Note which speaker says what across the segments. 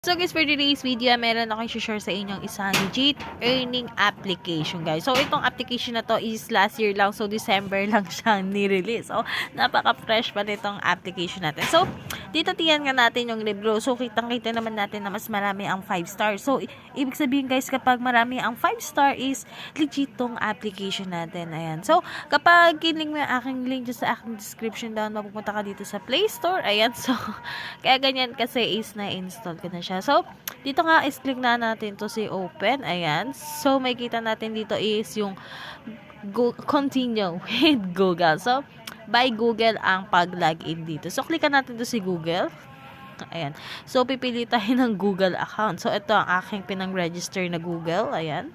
Speaker 1: So guys, for today's video, meron akong share sa inyong isang legit earning application, guys. So itong application na to is last year lang. So December lang siya ni-release. So napaka-fresh pa nitong application natin. So dito tiyan nga natin yung libro. So kitang-kita naman natin na mas marami ang 5 star. So ibig sabihin guys, kapag marami ang 5 star is legit tong application natin. Ayan. So kapag kinling mo yung aking link dyan sa aking description down, mapupunta ka dito sa Play Store. Ayan. So kaya ganyan kasi is na-install ko na siya. So, dito nga is click na natin to si open. Ayan. So, may kita natin dito is yung continue with Google. So, by Google ang pag-login dito. So, clickan natin to si Google. Ayan. So, pipili tayo ng Google account. So, ito ang aking pinang-register na Google. Ayan.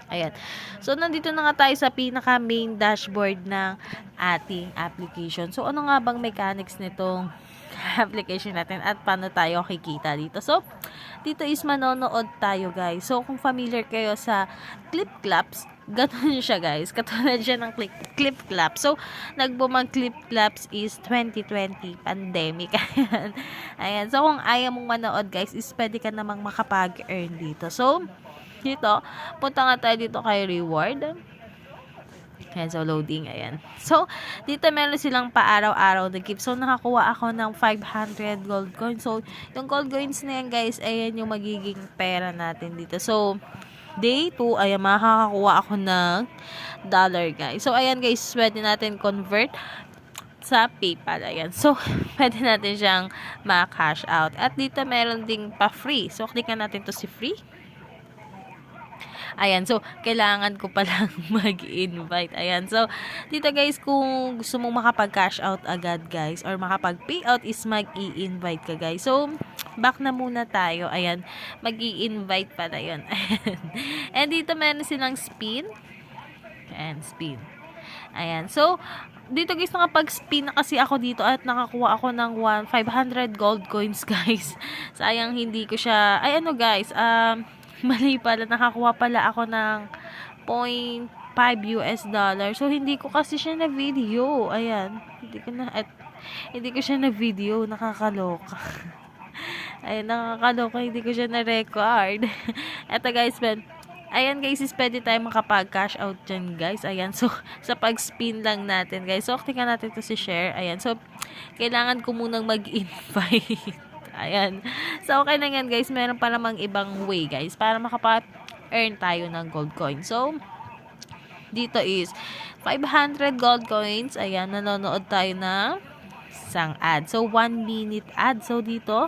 Speaker 1: Ayan. So, nandito na nga tayo sa pinaka main dashboard ng ating application. So, ano nga bang mechanics nitong application natin at paano tayo kikita dito? So, dito is manonood tayo, guys. So, kung familiar kayo sa Clip Claps, ganun siya, guys. Katulad siya ng Clip Claps. So, nagbumang Clip Claps is 2020 pandemic. Ayan. Ayan. So, kung ayaw mong manood, guys, is pwede ka namang makapag-earn dito. So, dito, punta nga tayo dito kay reward. Ayan, so loading, ayan. So, dito meron silang pa-araw-araw na gift. So, nakakuha ako ng 500 gold coins. So, yung gold coins na yan, guys, ayan yung magiging pera natin dito. So, day 2, ayan, makakakuha ako ng dollar, guys. So, ayan, guys, pwede natin convert sa PayPal, ayan. So, pwede natin siyang ma-cash out. At dito meron ding pa-free. So, klikan natin to si free. Ayan, so, kailangan ko palang mag-invite. Ayan, so, dito guys, kung gusto mong makapag-cash out agad, guys, or makapag-payout is mag-i-invite ka, guys. So, back na muna tayo. Ayan, mag-i-invite pala yun. And dito meron silang spin. Ayan, spin. Ayan, so, dito guys, nakapag-spin na kasi ako dito at nakakuha ako ng 500 gold coins, guys. Sayang hindi ko siya, ay ano guys, mali pala, nakakuha pala ako ng $0.5. So, hindi ko kasi siya na video. Ayan. Hindi ko siya na video. Nakakaloka. Ayan, nakakaloka. Hindi ko siya na record. Eto guys, ayan guys, is pwede tayo makapag-cash out dyan, guys. Ayan, so, sa pag-spin lang natin, guys. So, tingnan natin to si share. Ayan, so, kailangan ko munang mag-invite. Ayan. So, okay na yan, guys. Meron pa namang ibang way, guys, para makapa-earn tayo ng gold coin. So, dito is 500 gold coins. Ayan, nanonood tayo ng isang ad. So, 1 minute ad. So, dito,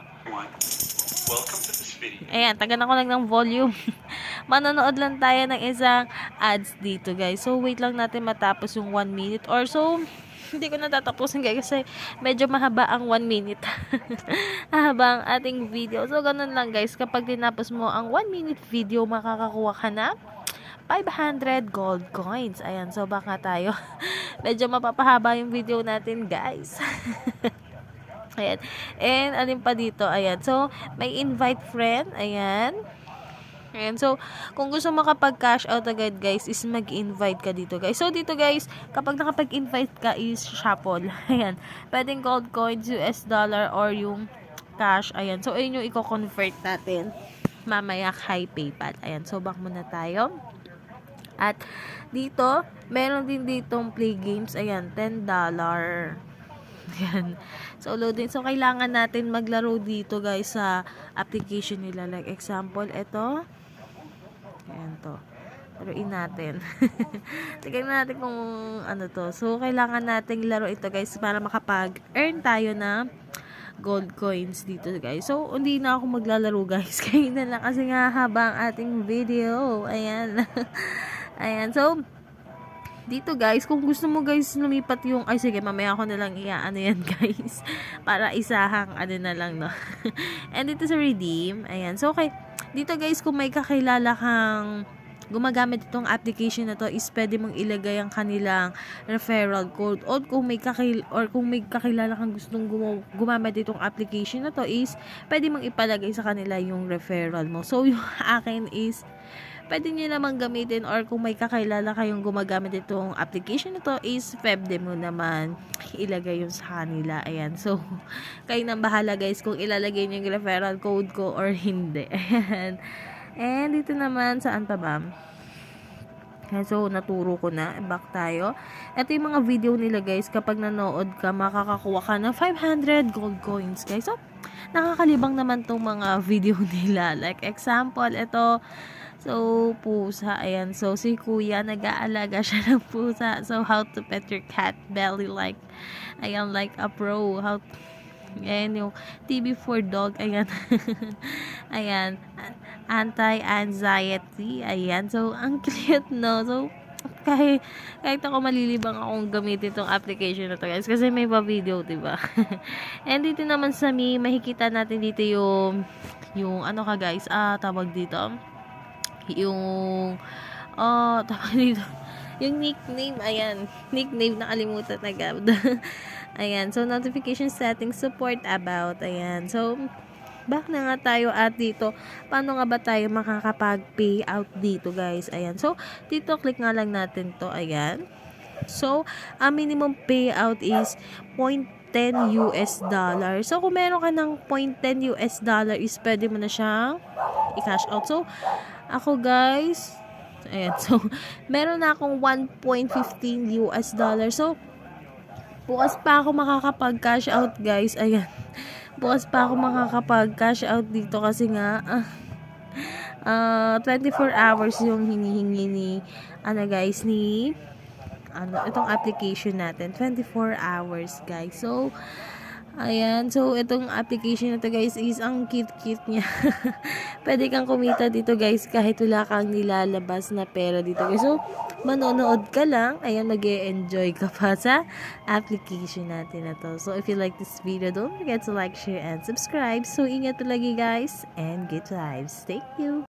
Speaker 1: ayan, tagan ako lang ng volume. Manonood lang tayo ng isang ads dito, guys. So, wait lang natin matapos yung 1 minute or so. Hindi ko na tatapusin, guys, kasi medyo mahaba ang 1 minute. Mahaba ang ating video. So, ganun lang, guys. Kapag tinapos mo ang 1 minute video, makakakuha ka na 500 gold coins. Ayan, so baka tayo. Medyo mapapahaba yung video natin, guys. Ayan. And, alin pa dito? Ayan. So, may invite friend. Ayan. Ayan. So, kung gusto makapag-cash out agad, guys, is mag-invite ka dito, guys. So, dito, guys, kapag nakapag-invite ka is shuffle. Ayan. Pwedeng gold coins, US dollar, or yung cash. Ayan. So, ayun yung i-convert natin mamaya kay PayPal. Ayan. So, back muna tayo. At, dito, meron din ditong play games. Ayan. $10. Ayan. So, loading. So, kailangan natin maglaro dito, guys, sa application nila. Like, example, ito. Ayan to. Laruin natin. Tignan natin kung ano to. So, kailangan nating laro ito, guys, para makapag-earn tayo na gold coins dito, guys. So, hindi na ako maglalaro, guys. Kaya na lang kasi nga haba ang ating video. Ayan. Ayan. So, dito, guys, kung gusto mo, guys, lumipat yung, ay sige, mamaya ako na lang ano yan, guys, para isahang ano na lang, no. And dito sa redeem, ayan, so okay, dito, guys, kung may kakilala kang gumagamit itong application na to, is pwede mong ilagay ang kanilang referral code, or kung may kakilala kang gustong gumamit itong application na to, is pwede mong ipalagay sa kanila yung referral mo. So, yung akin is pwede nyo naman gamitin, or kung may kakilala kayong gumagamit itong application na to, is pwede mo naman ilagay yun sa kanila. Ayan. So, kayo nang bahala guys kung ilalagay nyo yung referral code ko or hindi. Ayan. And dito naman, saan pa ba? So, naturo ko na. Back tayo. Ito yung mga video nila guys. Kapag nanood ka, makakakuha ka ng 500 gold coins guys. So, nakakalibang naman tong mga video nila. Like example, ito. So, pusa. Ayan. So, si kuya, nag-aalaga siya ng pusa. So, how to pet your cat belly like, ayan, like a pro. How, ayan, yung TV for dog. Ayan. Ayan. Anti-anxiety. Ayan. So, ang cute, no? So, kahit ako malilibang akong gamitin itong application na to guys. Kasi may pa-video, diba? And dito naman sa me, makikita natin dito yung ano ka guys, tawag dito. Yung, tawag dito. Yung nickname, ayan. Nickname, nakalimutan agad. Ayan. So, notification settings, support about. Ayan. So, back na nga tayo at dito, paano nga ba tayo makakapag-payout dito guys? Ayan. So, dito click nga lang natin to. Ayan. So, ang minimum payout is 0.10 US dollar. So, kung meron ka ng 0.10 US dollar is pwede mo na siyang i-cash out. So, ako guys, ayan. So, meron na akong 1.15 US dollar. So, bukas pa ako makakapag-cash out guys. Ayan. Bukas pa ako makakapag-cash out dito kasi nga 24 hours yung hinihingi ni guys ni itong application natin. 24 hours guys. So ayan, so itong application na to guys is ang cute niya. Pwede kang kumita dito guys kahit wala kang nilalabas na pera dito guys. So manonood ka lang, ayan, mag-e-enjoy ka pa sa application natin na to. So if you like this video, don't forget to like, share, and subscribe. So ingat lagi guys, and good vibes. Thank you.